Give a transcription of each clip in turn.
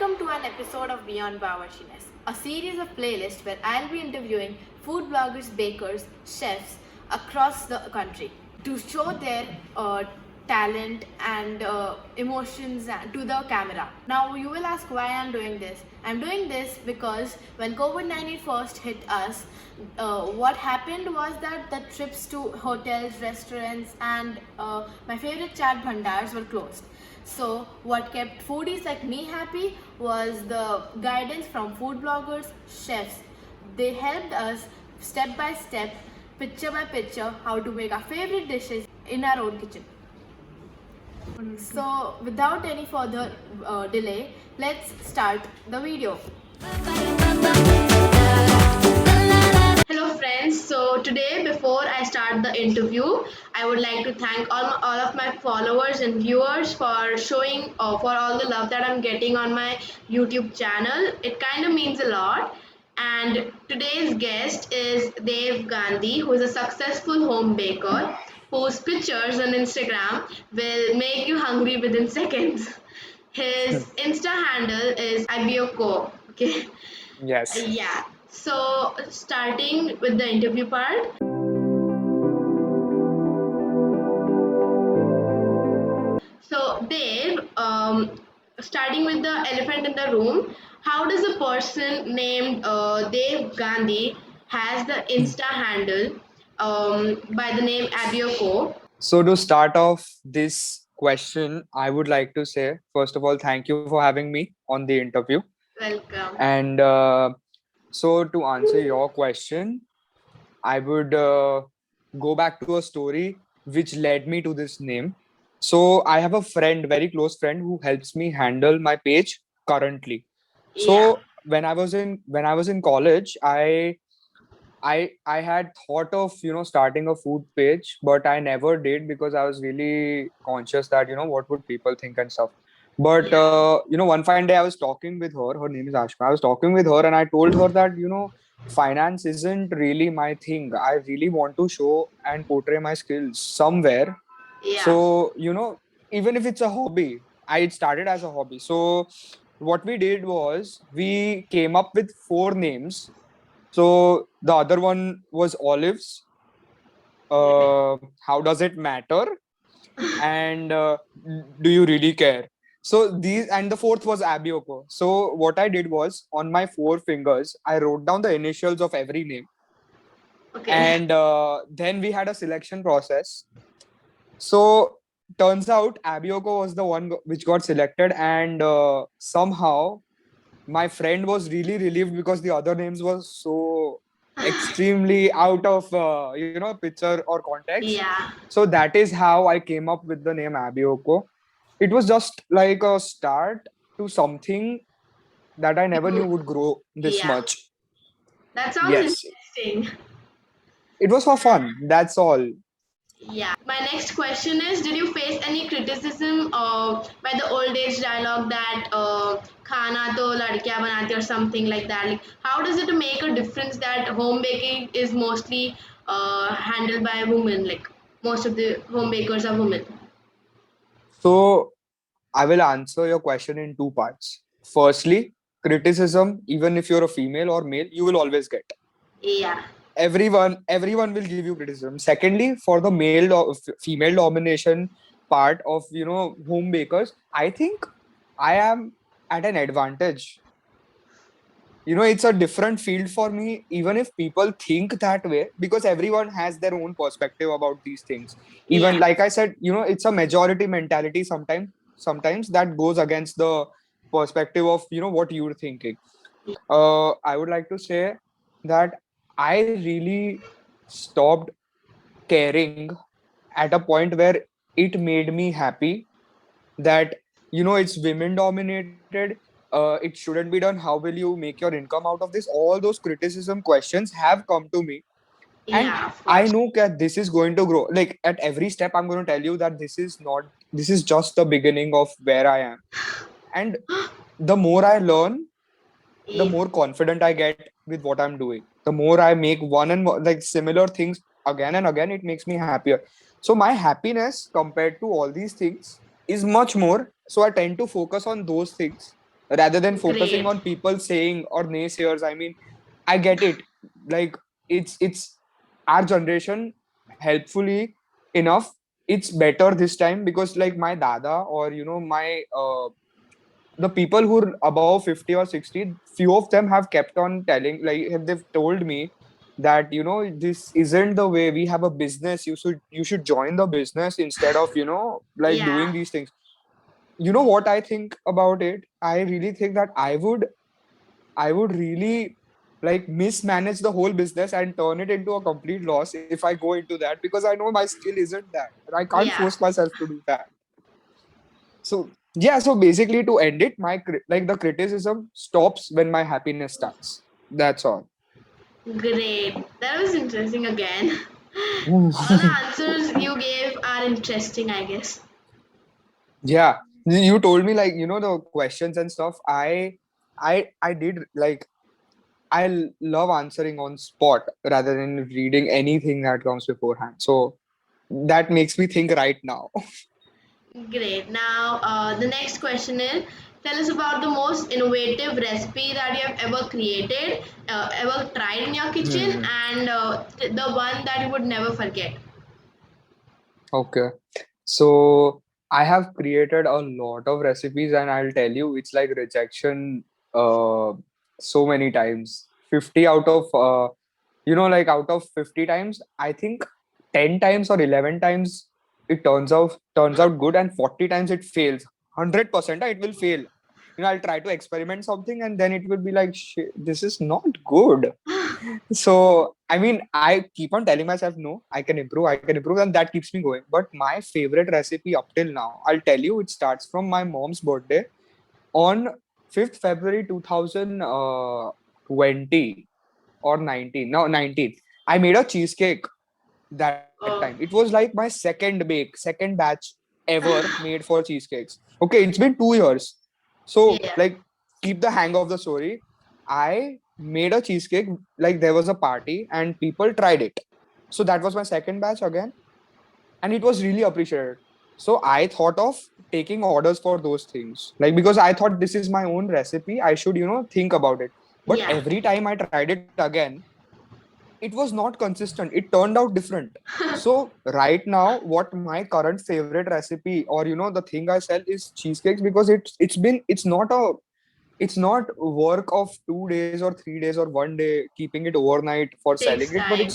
Welcome to an episode of Beyond BAWARCHINESS, a series of playlists where I'll be interviewing food bloggers, bakers, chefs across the country to show their talent and emotions to the camera. Now you will ask why I'm doing this. I'm doing this because when COVID-19 first hit us, what happened was that the trips to hotels, restaurants and my favorite chaat bhandars were closed. So what kept foodies like me happy was the guidance from food bloggers, chefs. They helped us step by step, picture by picture, how to make our favorite dishes in our own kitchen. So without any further delay, let's start the video. Hello friends, so today before I start the interview, I would like to thank all of my followers and viewers for showing for all the love that I'm getting on my YouTube channel. It kind of means a lot. And today's guest is Dev Gandhi, who is a successful home baker whose pictures on Instagram will make you hungry within seconds. His Insta handle is ABBIOCOO. Okay. Yes. Yeah. So starting with the interview part. So Dave, starting with the elephant in the room, how does a person named Dev Gandhi has the Insta handle by the name ABBIOCOO? So to start off this question, I would like to say, first of all, thank you for having me on the interview. Welcome. And so to answer your question, I would go back to a story which led me to this name. So I have a friend, very close friend, who helps me handle my page currently. So when I was in college, I had thought of starting a food page, but I never did because I was really conscious that what would people think and stuff. But one fine day I was talking with her. Her name is Ashka. I was talking with her and I told her that finance isn't really my thing. I really want to show and portray my skills somewhere. Yeah. So even if it's a hobby, it started as a hobby. So what we did was we came up with 4 names. So the other one was olives. How does it matter? And do you really care? So these, and the fourth was ABBIOCOO. So what I did was on my 4 fingers, I wrote down the initials of every name. Okay. And then we had a selection process. So turns out ABBIOCOO was the one which got selected, and somehow my friend was really relieved because the other names were so extremely out of picture or context. Yeah. So that is how I came up with the name ABBIOCOO. It was just like a start to something that I never knew would grow this much. That sounds Yes, interesting. it was for fun. That's all. Yeah. My next question is, did you face any criticism by the old age dialogue that khana to ladkiyan banati or something like that? Like, how does it make a difference that home baking is mostly handled by women? Like most of the home bakers are women. So I will answer your question in 2 parts. Firstly, criticism, even if you're a female or male, you will always get. Yeah. Everyone will give you criticism. Secondly, for the female domination part of home bakers, I think I am at an advantage. It's a different field for me, even if people think that way, because everyone has their own perspective about these things. Even Yeah. like I said, it's a majority mentality sometimes that goes against the perspective of what you're thinking. I would like to say that I really stopped caring at a point where it made me happy that it's women dominated. It shouldn't be done. How will you make your income out of this? All those criticism questions have come to me, and Yeah, of I course. know that this is going to grow. Like at every step I'm going to tell you that this is just the beginning of where I am. And the more I learn, the Yeah. more confident I get with what I'm doing. The more I make one and one, like similar things again and again, it makes me happier. So my happiness compared to all these things is much more. So I tend to focus on those things rather than focusing Great. on people saying or naysayers. I mean, I get it. Like it's our generation, helpfully enough, it's better this time because like my dada or my the people who are above 50 or 60, few of them have kept on telling, like they've told me that this isn't the way. We have a business. You should join the business instead of like Yeah. doing these things. You know what I think about it? I really think that I would really like mismanage the whole business and turn it into a complete loss if I go into that, because I know my skill isn't that and I can't Yeah. force myself to do that. So yeah, so basically to end it, like the criticism stops when my happiness starts. That's all. Great. That was interesting again. All the answers you gave are interesting, I guess. Yeah, you told me like the questions and stuff. I did like love answering on spot rather than reading anything that comes beforehand. So that makes me think right now. Great. Now, the next question is, tell us about the most innovative recipe that you have ever created, ever tried in your kitchen, Hmm. and the one that you would never forget. Okay. So I have created a lot of recipes, and I'll tell you, it's like rejection so many times. 50 out of like out of 50 times, I think 10 times or 11 times it turns out good, and 40 times it fails. 100% it will fail. I'll try to experiment something and then it will be like, shit, this is not good. So, I mean, I keep on telling myself, no, I can improve, and that keeps me going. But my favorite recipe up till now, I'll tell you, it starts from my mom's birthday on 5th February 2020 or 19. No, 19th. I made a cheesecake that time. It was Oh, like my second batch ever made for cheesecakes. Okay, it's been 2 years. So, yeah. like, keep the hang of the story. I made a cheesecake, like, there was a party and people tried it. So, that was my second batch again, and it was really appreciated. So, I thought of taking orders for those things, like, because I thought this is my own recipe, I should, think about it. But Yeah. every time I tried it again, it was not consistent. It turned out different. So right now, what my current favorite recipe or the thing I sell is cheesecakes, because it's not work of 2 days or 3 days or one day keeping it overnight for selling Takes it, but time.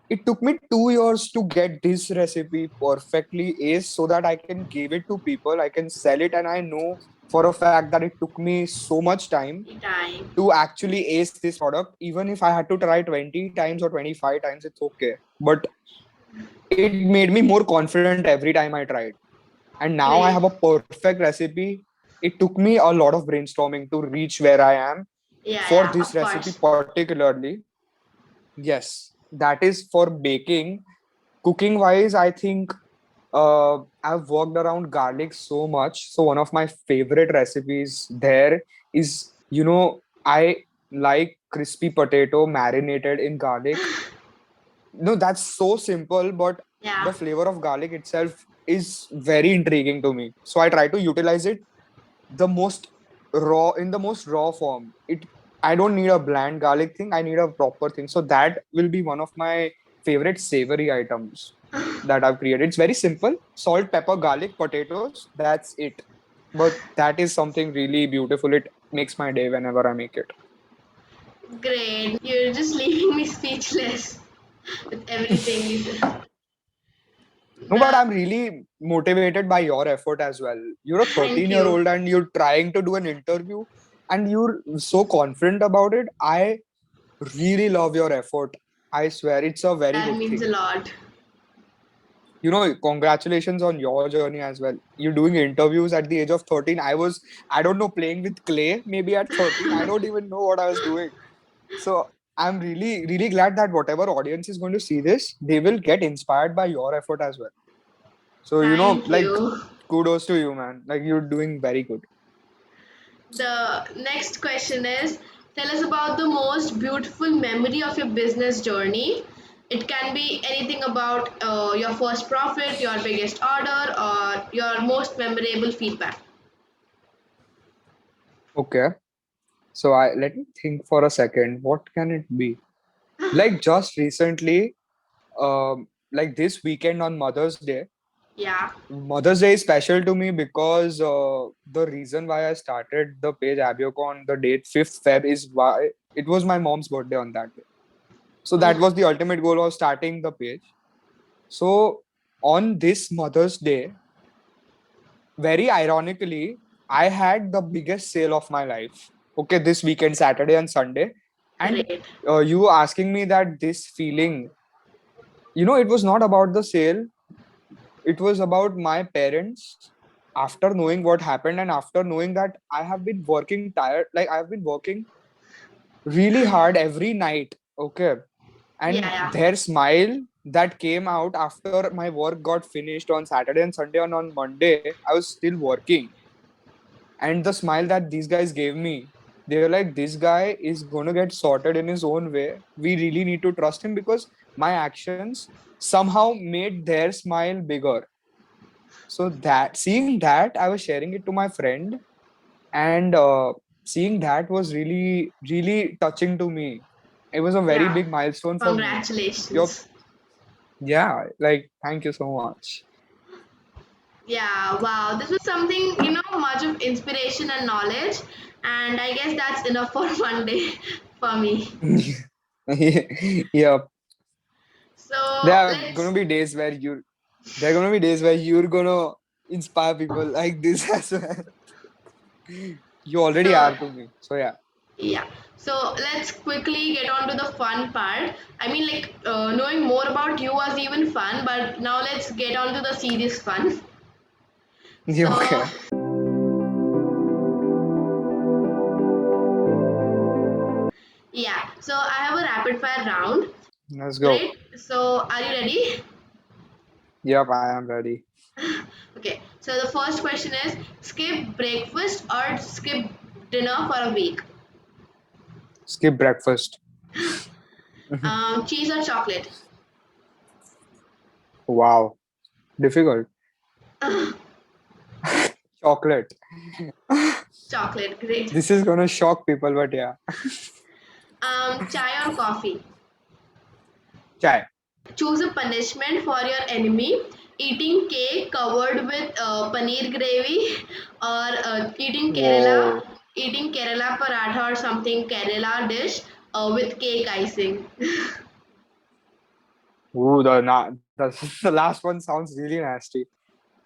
it took me 2 years to get this recipe perfectly ace so that I can give it to people, I can sell it, and I know for a fact that it took me so much time Time. to actually ace this product. Even if I had to try 20 times or 25 times, it's okay. But it made me more confident every time I tried. And now I have Great. a perfect recipe. It took me a lot of brainstorming to reach where I am Yeah, for yeah, this of recipe course. particularly. Yes, that is for baking. Cooking wise, I think I've worked around garlic so much. So one of my favorite recipes there is, I like crispy potato marinated in garlic. No, that's so simple, but Yeah. the flavor of garlic itself is very intriguing to me. So I try to utilize it the most in the most raw form. I don't need a bland garlic thing. I need a proper thing. So that will be one of my favorite savory items that I've created. It's very simple: salt, pepper, garlic, potatoes. That's it. But that is something really beautiful. It makes my day whenever I make it. Great. You're just leaving me speechless with everything you said. No, but The I'm really motivated by your effort as well. You're a Thank 13-year-old you. old and you're trying to do an interview and you're so confident about it. I really love your effort. I swear it's a very That good means a thing. lot. Congratulations on your journey as well. You're doing interviews at the age of 13. I don't know, playing with clay maybe at 13. I don't even know what I was doing. So I'm really, really glad that whatever audience is going to see this, they will get inspired by your effort as well. So, Thank like, you. kudos to you, man. Like, you're doing very good. The next question is, tell us about the most beautiful memory of your business journey. It can be anything about your first profit, your biggest order, or your most memorable feedback. Okay. So I let me think for a second. What can it be? Like just recently, like this weekend on Mother's Day. Yeah. Mother's Day is special to me because the reason why I started the page ABBIOCOO on the date 5th Feb is why it was my mom's birthday on that day. So that Oh, was the ultimate goal of starting the page. So on this Mother's Day, very ironically, I had the biggest sale of my life. Okay, this weekend, Saturday and Sunday. And great. you asking me that this feeling, it was not about the sale, it was about my parents. After knowing what happened and after knowing that I have been working tired, like I've been working really hard every night. Okay. Yeah, And yeah. their smile that came out after my work got finished on Saturday and Sunday, and on Monday, I was still working. And the smile that these guys gave me, they were like, this guy is going to get sorted in his own way. We really need to trust him because my actions somehow made their smile bigger. So that seeing that, I was sharing it to my friend, and seeing that was really, really touching to me. It was a very Yeah. big milestone for me. You're, Congratulations. yeah, like, thank you so much. Yeah, wow. This was something, much of inspiration and knowledge. And I guess that's enough for one day for me. Yeah, there So are gonna let's, be days where there are gonna be days where you're gonna inspire people like this as well. You already so are to me. So yeah, yeah. So let's quickly get on to the fun part. I mean, like, knowing more about you was even fun, but now let's get on to the serious fun. yeah, So, okay. yeah. So I have a rapid fire round. Let's go. Great. So, are you ready? Yep, I am ready. Okay. So the first question is skip breakfast or skip dinner for a week? Skip breakfast. Cheese or chocolate? Wow, difficult. Chocolate. Chocolate. Great. This is gonna shock people, but yeah. Chai or coffee? Chai. Choose a punishment for your enemy. Eating cake covered with paneer gravy, or Whoa. eating Kerala paratha or something Kerala dish with cake icing. Ooh, the the last one sounds really nasty.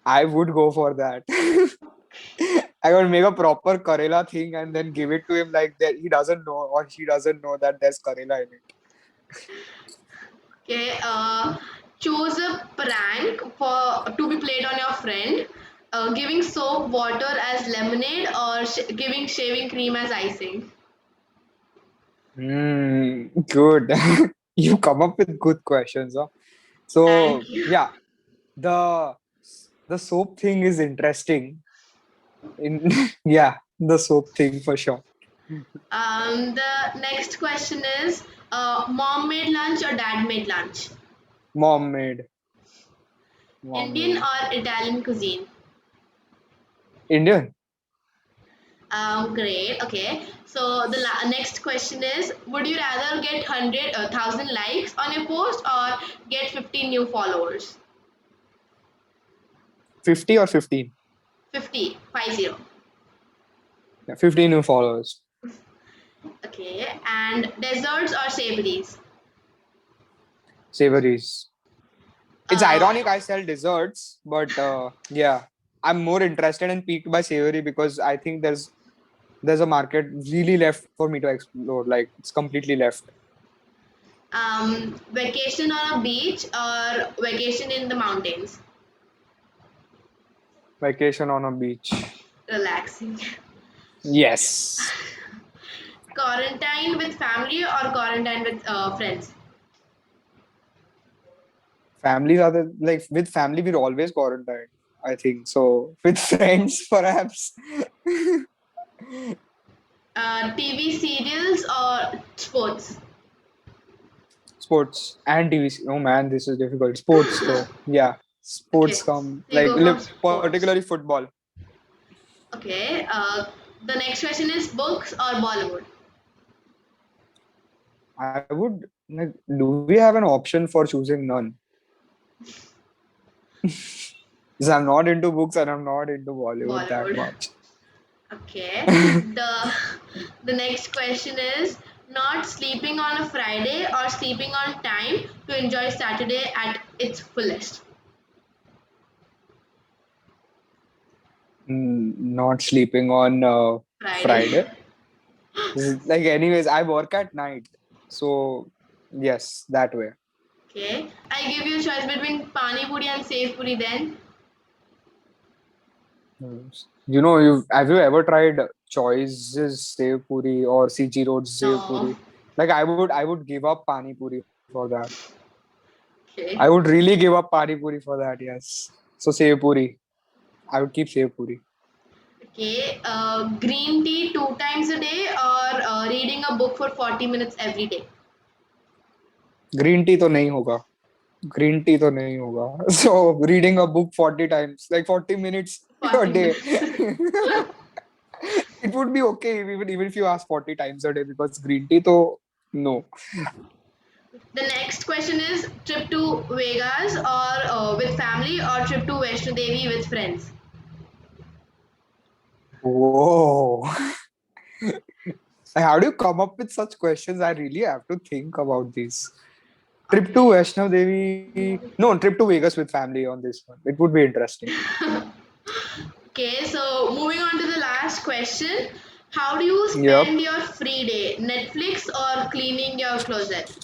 I would go for that. I would make a proper Karela thing and then give it to him like that. He doesn't know or she doesn't know that there's Karela in it. Okay, choose a prank for to be played on your friend. Giving soap water as lemonade or giving shaving cream as icing. Good. You come up with good questions, huh? Thank So you. yeah, the the soap thing is interesting. In yeah, the soap thing for sure. The next question is mom made lunch or dad made lunch? Mom made. Mom Indian made. or Italian cuisine? Indian. Great. Okay. So the next question is: would you rather get 1,000 likes on your post or get 50 new followers? 50 or 15? 50, 50. Yeah, 15 new followers. Okay. And desserts or savories? Savories. It's Uh, ironic I sell desserts, but yeah, I'm more interested and piqued by savory because I think there's a market really left for me to explore. Like it's completely left. vacation on a beach or vacation in the mountains? Vacation on a beach. Relaxing. Yes. Quarantine with family or quarantine with friends? Families are like with family we're always quarantined. I think so. With friends, perhaps. TV serials or sports? Sports and TV. Oh man, this is difficult. Sports though. Yeah, Okay, sports come so you like go for particularly sports. football. Okay, The next question is books or Bollywood? I would like. Do we have an option for choosing none? Because I'm not into books and I'm not into Bollywood that Bollywood. much. Okay. The next question is not sleeping on a Friday or sleeping on time to enjoy Saturday at its fullest. Not sleeping on Friday. Friday. Like, anyways, I work at night, so yes, that way. Okay. I give you a choice between Pani Puri and Sev Puri then. You have you ever tried Choices Sev Puri or CG Road Sev No. Puri? Like, I would give up Pani Puri for that. I Okay. would really give up Pani Puri for that. Yes. So Sev Puri. I would keep Sev Puri. Okay. Green tea 2 times a day or reading a book for 40 minutes every day. Green tea तो नहीं होगा. Green tea तो नहीं होगा. So reading a book 40 times, like 40 minutes a 40 day. minutes. It would be okay even if you ask 40 times a day, because green tea तो no. The next question is trip to Vegas or with family or trip to Vaishno Devi with friends. Whoa. Like, how do you come up with such questions? I really have to think about these. Trip to Okay. Vaishno Devi. No, trip to Vegas with family on this one. It would be interesting. Okay, so moving on to the last question. How do you Yep. spend your free day? Netflix or cleaning your closet?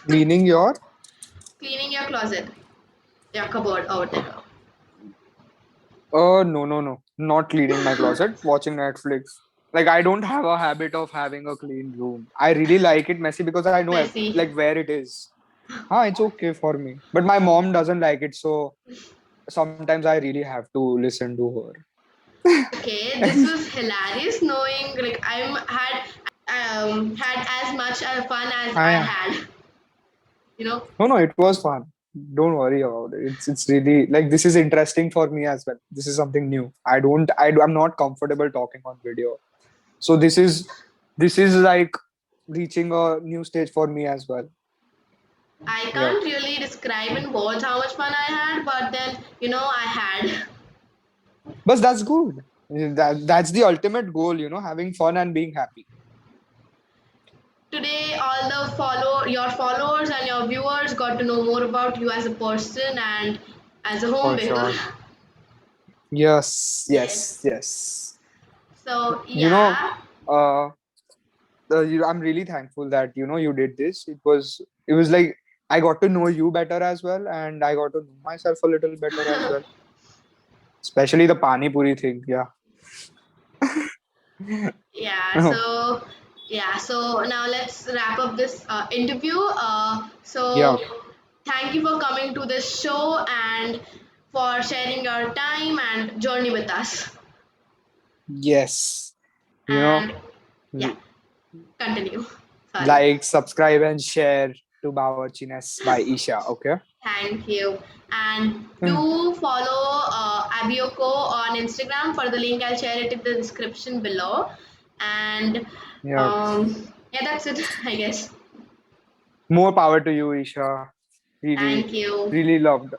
Cleaning your. Cleaning your closet, your cupboard or whatever. No. Not cleaning my closet, watching Netflix. Like, I don't have a habit of having a clean room. I really like it messy because I know Messy. like where it is. It's okay for me. But my mom doesn't like it, so sometimes I really have to listen to Okay, her. this was hilarious knowing like had as much fun as I I had. You know. No, it was fun. Don't worry about it. It's really like, this is interesting for me as well. This is something new. I'm not comfortable talking on video. So this is like reaching a new stage for me as well. I Yeah. can't really describe in words how much fun I had, but then I had. But that's good. That's the ultimate goal, having fun and being happy. Today, all the your followers and your viewers got to know more about you as a person and as a For homemaker. sure. Yes, Yes. yes, yes. So You know, yeah, uh I'm really thankful that you did this. It was like I got to know you better as well, and I got to know myself a little better as well. Especially the pani puri thing. Yeah. yeah. So now let's wrap up this interview. Yeah. So thank you for coming to this show and for sharing your time and journey with us. Yes. You know, And yeah, continue. Sorry. like, subscribe and share to Bawarchiness by Isha. Okay. Thank you. And do follow ABBIOCOO on Instagram. For the link, I'll share it in the description below. And Yeah. yeah, that's it, I guess. More power to you, Isha. Really, Thank you. really loved.